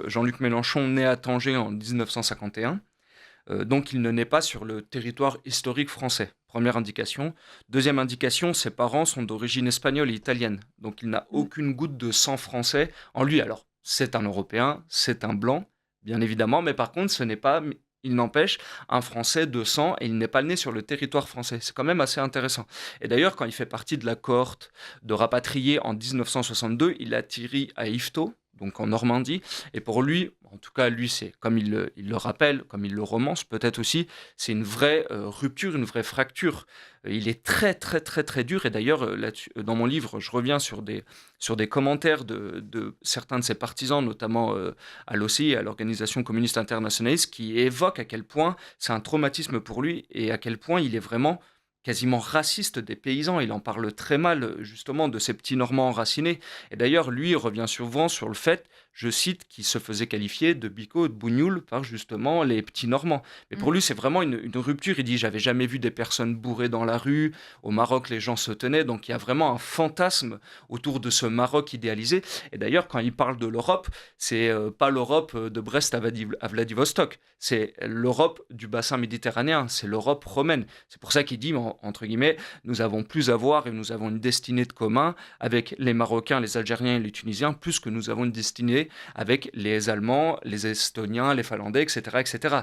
Jean-Luc Mélenchon naît à Tanger en 1951. Donc il ne naît pas sur le territoire historique français. Première indication. Deuxième indication, ses parents sont d'origine espagnole et italienne. Donc il n'a Mm. aucune goutte de sang français en lui. Alors c'est un Européen, c'est un blanc, bien évidemment, mais par contre ce n'est pas, il n'empêche, un Français de sang et il n'est pas né sur le territoire français. C'est quand même assez intéressant. Et d'ailleurs, quand il fait partie de la cohorte de rapatriés en 1962, il atterrit à Yvetot, donc en Normandie, et pour lui, en tout cas, lui, c'est comme il le rappelle, comme il le romance, peut-être aussi, c'est une vraie rupture, une vraie fracture. Il est très, très, très, très dur. Et d'ailleurs, dans mon livre, je reviens sur des commentaires de certains de ses partisans, notamment à l'OCI, à l'Organisation communiste internationaliste, qui évoquent à quel point c'est un traumatisme pour lui et à quel point il est vraiment quasiment raciste des paysans. Il en parle très mal, justement, de ces petits Normands enracinés. Et d'ailleurs, lui revient souvent sur le fait, je cite, qu'il se faisait qualifier de bigot, de bougnoul par justement les petits Normands. Mais pour Mm. lui, c'est vraiment une rupture. Il dit, j'avais jamais vu des personnes bourrées dans la rue. Au Maroc, les gens se tenaient. Donc il y a vraiment un fantasme autour de ce Maroc idéalisé. Et d'ailleurs, quand il parle de l'Europe, c'est pas l'Europe de Brest à Vladivostok. C'est l'Europe du bassin méditerranéen. C'est l'Europe romaine. C'est pour ça qu'il dit, entre guillemets, nous avons plus à voir et nous avons une destinée de commun avec les Marocains, les Algériens et les Tunisiens, plus que nous avons une destinée avec les Allemands, les Estoniens, les Finlandais, etc., etc.